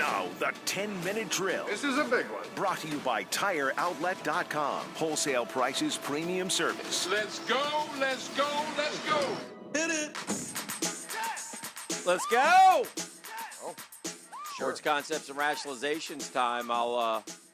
Now, the 10-minute drill. This is a big one. Brought to you by TireOutlet.com. Wholesale prices, premium service. Let's go, let's go, let's go. Hit it. Let's go. Oh, Sports concepts and rationalizations time.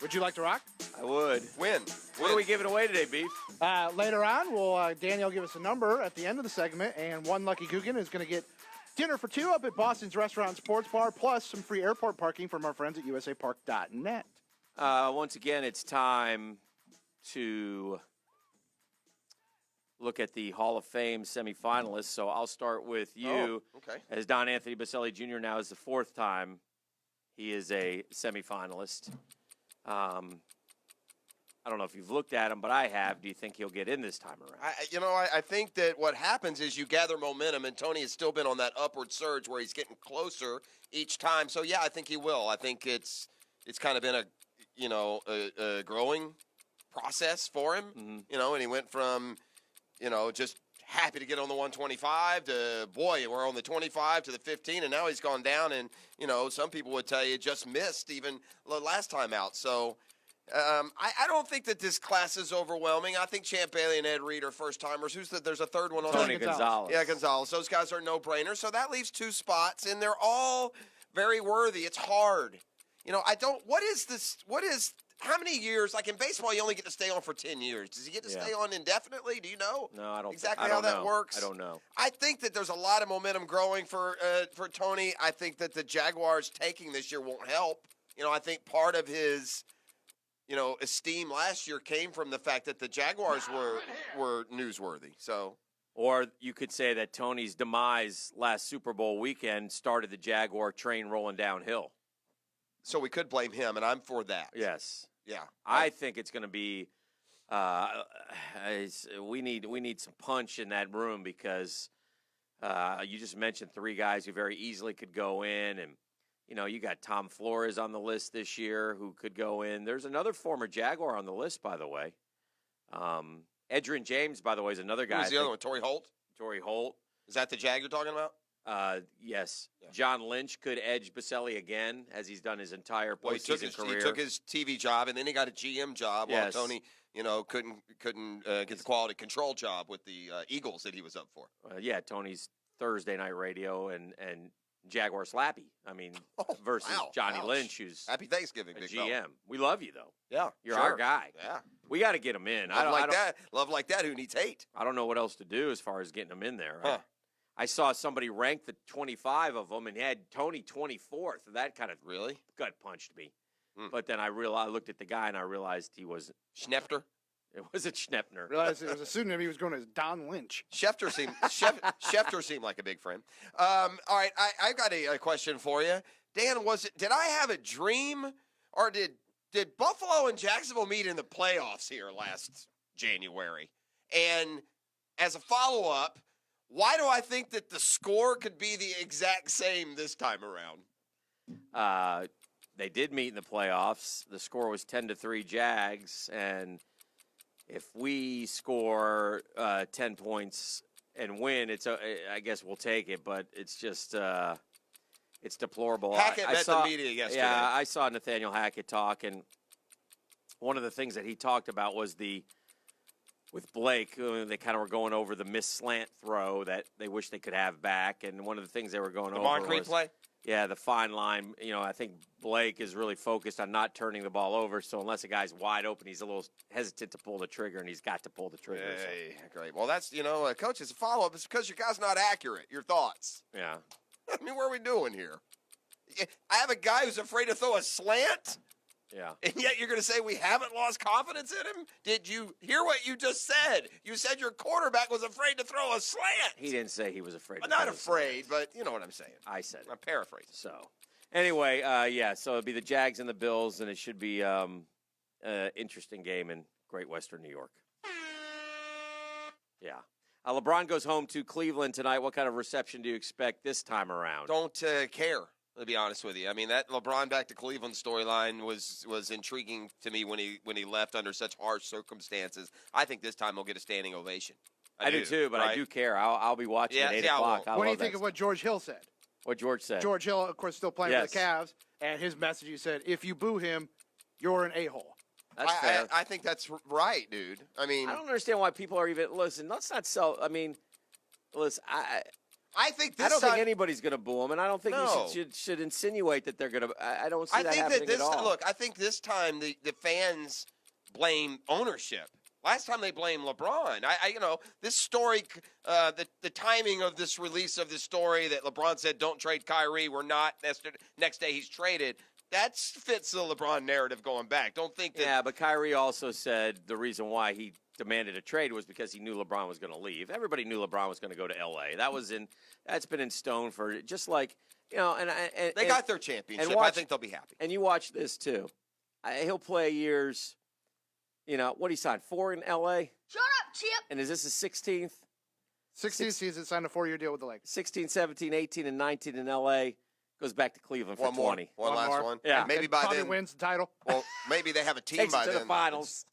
Would you like to rock? I would. Win. What are we giving away today, Beef? Later on, Danielle give us a number at the end of the segment, and one lucky Coogan is going to get dinner for two up at Boston's Restaurant and Sports Bar, plus some free airport parking from our friends at usapark.net. Once again, it's time to look at the Hall of Fame semifinalists. So I'll start with you. Oh, okay. As Don Anthony Baselli Jr. now is the fourth time he is a semifinalist. I don't know if you've looked at him, but I have. Do you think he'll get in this time around? I think that what happens is you gather momentum, and Tony has still been on that upward surge where he's getting closer each time. So, yeah, I think he will. I think it's kind of been a growing process for him, and he went from, just happy to get on the 125 to, boy, we're on the 25 to the 15, and now he's gone down, and, some people would tell you just missed even the last time out. So, I don't think that this class is overwhelming. I think Champ Bailey and Ed Reed are first-timers. There's a third one on Tony Gonzalez. Yeah, Gonzalez. Those guys are no-brainers. So that leaves two spots, and they're all very worthy. It's hard. How many years? Like in baseball, you only get to stay on for 10 years. Does he get to stay on indefinitely? Do you know? No, I don't. Exactly how that works. I don't know. I think that there's a lot of momentum growing for Tony. I think that the Jaguars taking this year won't help. I think part of his esteem last year came from the fact that the Jaguars were newsworthy. So, or you could say that Tony's demise last Super Bowl weekend started the Jaguar train rolling downhill. So we could blame him, and I'm for that. Yes. Yeah. I think it's going to be. We need some punch in that room because you just mentioned three guys who very easily could go in, and you got Tom Flores on the list this year who could go in. There's another former Jaguar on the list, by the way. Edgerrin James, by the way, is another guy. Who's the other one? Torrey Holt? Torrey Holt. Is that the Jag you're talking about? Yes. Yeah. John Lynch could edge Baselli again, as he's done his entire postseason career. He took his TV job, and then he got a GM job while Tony, couldn't get the quality control job with the Eagles that he was up for. Tony's Thursday night radio and Jaguar Slappy. Versus Johnny Lynch, who's Happy Thanksgiving, a big GM. fella. We love you, though. Yeah, You're our guy. Yeah, we got to get him in. Love like that. Who needs hate? I don't know what else to do as far as getting him in there. Huh. I saw somebody rank the 25 of them and had Tony 24th. That kind of really gut punched me. But then I looked at the guy and I realized he was Schnepter. It wasn't Schnepner. Realized it was a pseudonym. He was going as Don Lynch. Schefter seemed like a big friend. All right, I got a question for you, Dan. Did I have a dream, or did Buffalo and Jacksonville meet in the playoffs here last January? And as a follow up, why do I think that the score could be the exact same this time around? They did meet in the playoffs. The score was 10-3 Jags, and if we score 10 points and win, I guess we'll take it. But it's just it's deplorable. Hackett met the media yesterday. Yeah, I saw Nathaniel Hackett talk, and one of the things that he talked about was with Blake, they kind of were going over the missed slant throw that they wish they could have back. And one of the things they were going over was play? Yeah, the fine line. I think Blake is really focused on not turning the ball over. So unless a guy's wide open, he's a little hesitant to pull the trigger, and he's got to pull the trigger. Hey, great. Well, that's, Coach, as a follow-up, it's because your guy's not accurate. Your thoughts. Yeah. What are we doing here? I have a guy who's afraid to throw a slant? Yeah. And yet you're going to say we haven't lost confidence in him? Did you hear what you just said? You said your quarterback was afraid to throw a slant. He didn't say he was afraid. I'm not afraid, but you know what I'm saying. I said it. I'm paraphrasing. So, anyway, so it'll be the Jags and the Bills, and it should be an interesting game in Great Western New York. Yeah. LeBron goes home to Cleveland tonight. What kind of reception do you expect this time around? Don't care. To be honest with you, that LeBron back to Cleveland storyline was intriguing to me when he left under such harsh circumstances. I think this time he'll get a standing ovation. I do too, but right? I do care. I'll be watching at 8 o'clock. What do you think of what George Hill said? What George said. George Hill, of course, still playing for the Yes. Cavs, and his message, he said, if you boo him, you're an a-hole. That's fair. I think that's right, dude. I mean, I don't understand why people are even listen. Let's not sell. I mean, listen. I think this I don't time, think anybody's going to boo him, and I don't think No. you should insinuate that they're going to. I don't see I that think happening that this at all. look. I think this time the fans blame ownership. Last time they blamed LeBron. This story, the timing of this release of this story that LeBron said, "Don't trade Kyrie. We're not." Next day he's traded. That fits the LeBron narrative going back. Don't think that. Yeah, but Kyrie also said the reason why he demanded a trade was because he knew LeBron was going to leave. Everybody knew LeBron was going to go to L.A. That's been in stone for just like and They got their championship. I think they'll be happy. And you watch this too. He'll play years. What he signed 4 in L.A. Shut up, Chip. And is this his 16th? 16th season, signed a 4-year deal with the Lakers. 16, 17, 18, and 19 in L.A. Goes back to Cleveland for 20. One last more. one. Yeah. Maybe And by probably then. wins the title. Well, maybe they have a team Takes by it to then. the finals.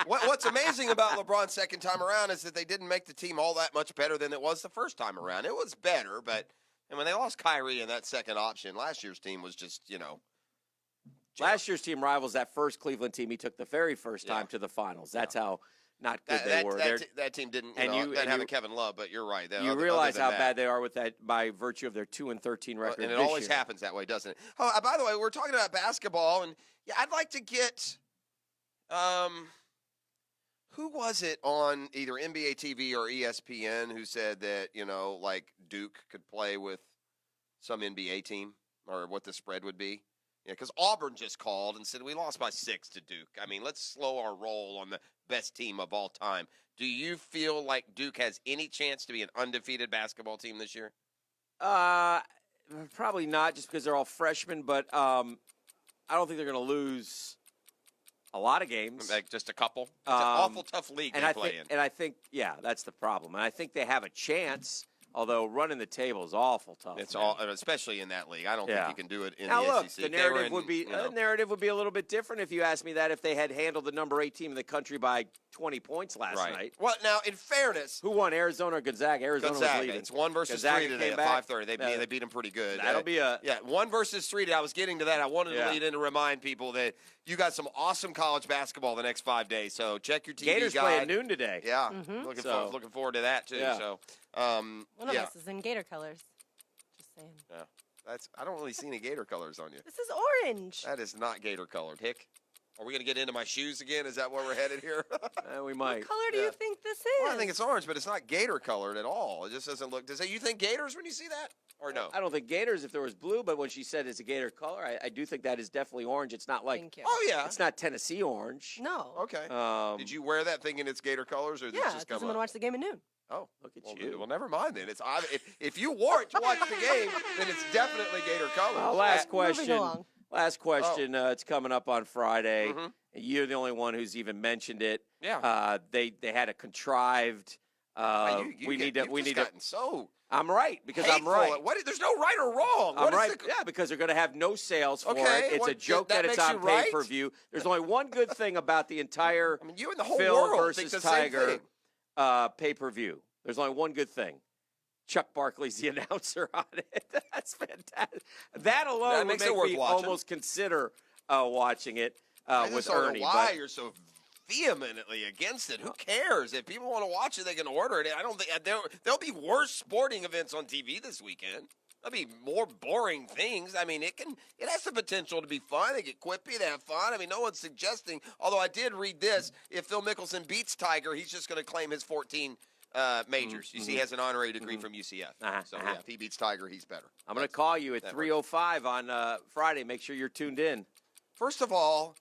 What's amazing about LeBron's second time around is that they didn't make the team all that much better than it was the first time around. It was better, but when they lost Kyrie in that second option, last year's team was just, Last year's team rivals that first Cleveland team he took the very first time to the finals. That's how not good they were. That team didn't, you have a Kevin Love, but you're right. You realize how bad they are with that by virtue of their 2-13 record. And it this always year. happens that way, doesn't it? Oh, by the way, we're talking about basketball, and I'd like to get, who was it on either NBA TV or ESPN who said that Duke could play with some NBA team, or what the spread would be? Yeah, because Auburn just called and said we lost by 6 to Duke. I mean, let's slow our roll on the best team of all time. Do you feel like Duke has any chance to be an undefeated basketball team this year? Probably not, just because they're all freshmen. But I don't think they're going to lose a lot of games. Like just a couple. It's an awful tough league and they play in. And I think, that's the problem. And I think they have a chance. Although running the table is awful tough. It's all, especially in that league. I don't think you can do it in now the look, SEC. the narrative would be a little bit different if you asked me that if they had handled the number 8 team in the country by 20 points last night. Well, now in fairness, who won, Arizona or Gonzaga? Arizona was leading. It's 1 versus Gonzaga 3 today came at back. 5:30. They beat them pretty good. That'll be 1 versus 3 today. I was getting to that. I wanted to lead in to remind people that you got some awesome college basketball the next 5 days. So check your TV Gators guide. play at noon today. Yeah, looking forward to that too. Yeah. So One of us is in Gator colors. Just saying. Yeah, I don't really see any Gator colors on you. This is orange. That is not Gator colored. Hick, are we going to get into my shoes again? Is that where we're headed here? We might. What color do you think this is? Well, I think it's orange, but it's not Gator colored at all. It just doesn't look. You think Gators when you see that, or no? I don't think Gators if there was blue, but when she said it's a Gator color, I do think that is definitely orange. It's not like Thank you. Oh yeah. it's not Tennessee orange. No. Okay. Did you wear that thinking it's Gator colors, or did Yeah, it just because come I'm going to up? watch the game at noon. Oh, Look at well, you. Well, never mind then. It's if you wore it to watch the game, then it's definitely Gator colors. Last Moving question. along. Last question. It's coming up on Friday. Mhm. You're the only one who's even mentioned it. Yeah. They had a contrived. We need to. Gotten so I'm right because hateful. I'm right. There's no right or wrong. I'm right. Yeah, because they're going to have no sales for Okay, it. It's a joke that that it's makes on you right? pay-per-view. There's only one good thing about the entire you and the whole Phil world think versus the same Tiger thing. pay-per-view. There's only one good thing. Chuck Barkley's the announcer on it. That's fantastic. That alone That would makes make it worth me watching. almost consider watching it I with just don't Ernie. know why But you're so vehemently against it. Who cares? If people want to watch it, they can order it. I don't think there'll be worse sporting events on TV this weekend. There'll be more boring things. I mean, it has the potential to be fun. They get quippy, they have fun. I mean, no one's suggesting. Although I did read this: if Phil Mickelson beats Tiger, he's just going to claim his 14 majors. You see, he has an honorary degree from UCF. So yeah, if he beats Tiger, he's better. I'm going to call you at 3:05 on Friday. Make sure you're tuned in. First of all,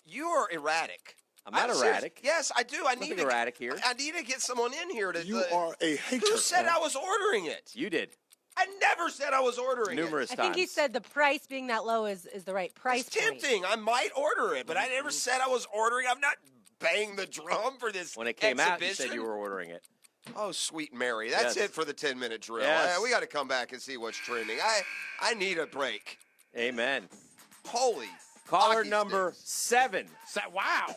you are erratic. I'm not serious. erratic. Yes, I do. I need Nothing erratic here. I need to get someone in here to. You are a hater. Who said I was ordering it? You did. I never said I was ordering Numerous I times. think he said the price being that low is the right price. It's tempting. I might order it, but I never said I was ordering. I'm not banging the drum for this. When it came out, you exhibition. said you were ordering it. Oh, sweet Mary. That's Yes. it for the 10-minute drill. Yes. We got to come back and see what's trending. I need a break. Amen. Holy. Caller hockey number sticks. 7. Wow.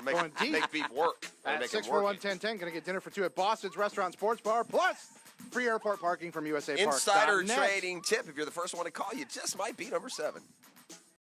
Going deep. Make beef work. At Make 'em 641 work. 1010, going to get dinner for 2 at Boston's Restaurant Sports Bar, plus free airport parking from USA Insider Parks.net. trading tip. If you're the first one to call, you just might be number 7.